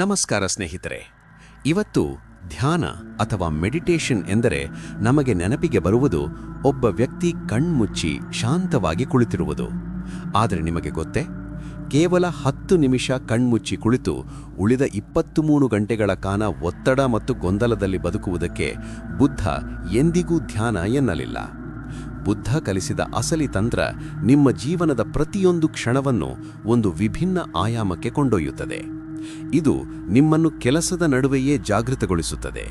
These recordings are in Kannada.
ನಮಸ್ಕಾರ ಸ್ನೇಹಿತರೆ. ಇವತ್ತು ಧ್ಯಾನ ಅಥವಾ ಮೆಡಿಟೇಷನ್ ಎಂದರೆ ನಮಗೆ ನೆನಪಿಗೆ ಬರುವುದು ಒಬ್ಬ ವ್ಯಕ್ತಿ ಕಣ್ಮುಚ್ಚಿ ಶಾಂತವಾಗಿ ಕುಳಿತಿರುವುದು. ಆದರೆ ನಿಮಗೆ ಗೊತ್ತೇ, ಕೇವಲ 10 ನಿಮಿಷ ಕಣ್ಮುಚ್ಚಿ ಕುಳಿತು ಉಳಿದ 23 ಗಂಟೆಗಳ ಕಾಲ ಒತ್ತಡ ಮತ್ತು ಗೊಂದಲದಲ್ಲಿ ಬದುಕುವುದಕ್ಕೆ ಬುದ್ಧ ಎಂದಿಗೂ ಧ್ಯಾನ ಎನ್ನಲಿಲ್ಲ. ಬುದ್ಧ ಕಲಿಸಿದ ಅಸಲಿ ತಂತ್ರ ನಿಮ್ಮ ಜೀವನದ ಪ್ರತಿಯೊಂದು ಕ್ಷಣವನ್ನು ಒಂದು ವಿಭಿನ್ನ ಆಯಾಮಕ್ಕೆ ಕೊಂಡೊಯ್ಯುತ್ತದೆ. ಇದು ನಿಮ್ಮನ್ನು ಕೆಲಸದ ನಡುವೆಯೇ ಜಾಗೃತಗೊಳಿಸುತ್ತದೆ.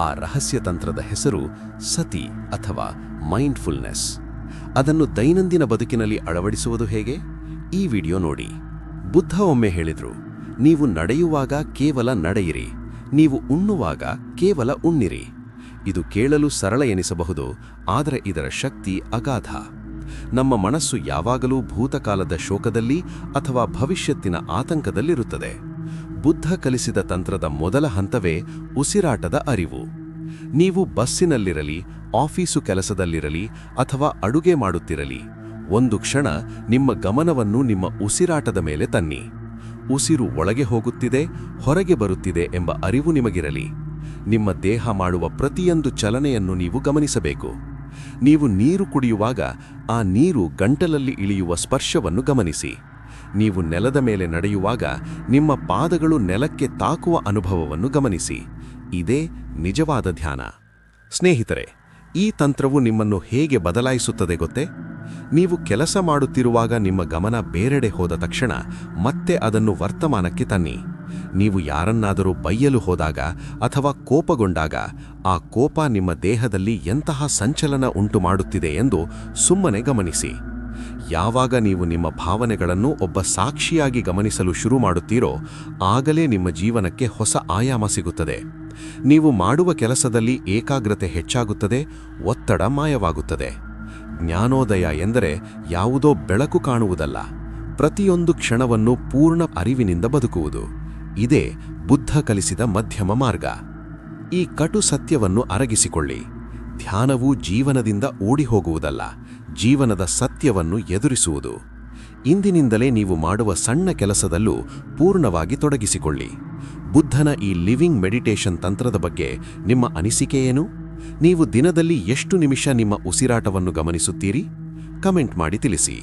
ಆ ರಹಸ್ಯ ತಂತ್ರದ ಹೆಸರು ಸತಿ ಅಥವಾ ಮೈಂಡ್ಫುಲ್ನೆಸ್. ಅದನ್ನು ದೈನಂದಿನ ಬದುಕಿನಲ್ಲಿ ಅಳವಡಿಸುವುದು ಹೇಗೆ? ಈ ವಿಡಿಯೋ ನೋಡಿ. ಬುದ್ಧ ಒಮ್ಮೆ ಹೇಳಿದ್ರು, ನೀವು ನಡೆಯುವಾಗ ಕೇವಲ ನಡೆಯಿರಿ, ನೀವು ಉಣ್ಣುವಾಗ ಕೇವಲ ಉಣ್ಣಿರಿ. ಇದು ಕೇಳಲು ಸರಳ ಎನಿಸಬಹುದು, ಆದರೆ ಇದರ ಶಕ್ತಿ ಅಗಾಧ. ನಮ್ಮ ಮನಸ್ಸು ಯಾವಾಗಲೂ ಭೂತಕಾಲದ ಶೋಕದಲ್ಲಿ ಅಥವಾ ಭವಿಷ್ಯತ್ತಿನ ಆತಂಕದಲ್ಲಿರುತ್ತದೆ. ಬುದ್ಧ ಕಲಿಸಿದ ತಂತ್ರದ ಮೊದಲ ಹಂತವೇ ಉಸಿರಾಟದ ಅರಿವು. ನೀವು ಬಸ್ಸಿನಲ್ಲಿರಲಿ, ಆಫೀಸು ಕೆಲಸದಲ್ಲಿರಲಿ ಅಥವಾ ಅಡುಗೆ ಮಾಡುತ್ತಿರಲಿ, ಒಂದು ಕ್ಷಣ ನಿಮ್ಮ ಗಮನವನ್ನು ನಿಮ್ಮ ಉಸಿರಾಟದ ಮೇಲೆ ತನ್ನಿ. ಉಸಿರು ಒಳಗೆ ಹೋಗುತ್ತಿದೆ, ಹೊರಗೆ ಬರುತ್ತಿದೆ ಎಂಬ ಅರಿವು ನಿಮಗಿರಲಿ. ನಿಮ್ಮ ದೇಹ ಮಾಡುವ ಪ್ರತಿಯೊಂದು ಚಲನೆಯನ್ನು ನೀವು ಗಮನಿಸಬೇಕು. ನೀವು ನೀರು ಕುಡಿಯುವಾಗ ಆ ನೀರು ಗಂಟಲಲ್ಲಿ ಇಳಿಯುವ ಸ್ಪರ್ಶವನ್ನು ಗಮನಿಸಿ. ನೀವು ನೆಲದ ಮೇಲೆ ನಡೆಯುವಾಗ ನಿಮ್ಮ ಪಾದಗಳು ನೆಲಕ್ಕೆ ತಾಕುವ ಅನುಭವವನ್ನು ಗಮನಿಸಿ. ಇದೇ ನಿಜವಾದ ಧ್ಯಾನ. ಸ್ನೇಹಿತರೆ, ಈ ತಂತ್ರವು ನಿಮ್ಮನ್ನು ಹೇಗೆ ಬದಲಾಯಿಸುತ್ತದೆ ಗೊತ್ತೇ? ನೀವು ಕೆಲಸ ಮಾಡುತ್ತಿರುವಾಗ ನಿಮ್ಮ ಗಮನ ಬೇರೆಡೆ ಹೋದ ತಕ್ಷಣ ಮತ್ತೆ ಅದನ್ನು ವರ್ತಮಾನಕ್ಕೆ ತನ್ನಿ. ನೀವು ಯಾರನ್ನಾದರೂ ಬೈಯಲು ಹೋದಾಗ ಅಥವಾ ಕೋಪಗೊಂಡಾಗ ಆ ಕೋಪ ನಿಮ್ಮ ದೇಹದಲ್ಲಿ ಎಂತಹ ಸಂಚಲನ ಉಂಟು ಮಾಡುತ್ತಿದೆ ಎಂದು ಸುಮ್ಮನೆ ಗಮನಿಸಿ. ಯಾವಾಗ ನೀವು ನಿಮ್ಮ ಭಾವನೆಗಳನ್ನು ಒಬ್ಬ ಸಾಕ್ಷಿಯಾಗಿ ಗಮನಿಸಲು ಶುರು ಮಾಡುತ್ತೀರೋ, ಆಗಲೇ ನಿಮ್ಮ ಜೀವನಕ್ಕೆ ಹೊಸ ಆಯಾಮ ಸಿಗುತ್ತದೆ. ನೀವು ಮಾಡುವ ಕೆಲಸದಲ್ಲಿ ಏಕಾಗ್ರತೆ ಹೆಚ್ಚಾಗುತ್ತದೆ, ಒತ್ತಡ ಮಾಯವಾಗುತ್ತದೆ. ಜ್ಞಾನೋದಯ ಎಂದರೆ ಯಾವುದೋ ಬೆಳಕು ಕಾಣುವುದಲ್ಲ, ಪ್ರತಿಯೊಂದು ಕ್ಷಣವನ್ನು ಪೂರ್ಣ ಅರಿವಿನಿಂದ ಬದುಕುವುದು. ಇದೇ ಬುದ್ಧ ಕಲಿಸಿದ ಮಧ್ಯಮ ಮಾರ್ಗ. ಈ ಕಟು ಸತ್ಯವನ್ನು ಅರಗಿಸಿಕೊಳ್ಳಿ. ಧ್ಯಾನವು ಜೀವನದಿಂದ ಓಡಿಹೋಗುವುದಲ್ಲ, ಜೀವನದ ಸತ್ಯವನ್ನು ಎದುರಿಸುವುದು. ಇಂದಿನಿಂದಲೇ ನೀವು ಮಾಡುವ ಸಣ್ಣ ಕೆಲಸದಲ್ಲೂ ಪೂರ್ಣವಾಗಿ ತೊಡಗಿಸಿಕೊಳ್ಳಿ. ಬುದ್ಧನ ಈ ಲಿವಿಂಗ್ ಮೆಡಿಟೇಷನ್ ತಂತ್ರದ ಬಗ್ಗೆ ನಿಮ್ಮ ಅನಿಸಿಕೆ ಏನು? ನೀವು ದಿನದಲ್ಲಿ ಎಷ್ಟು ನಿಮಿಷ ನಿಮ್ಮ ಉಸಿರಾಟವನ್ನು ಗಮನಿಸುತ್ತೀರಿ? ಕಮೆಂಟ್ ಮಾಡಿ ತಿಳಿಸಿ.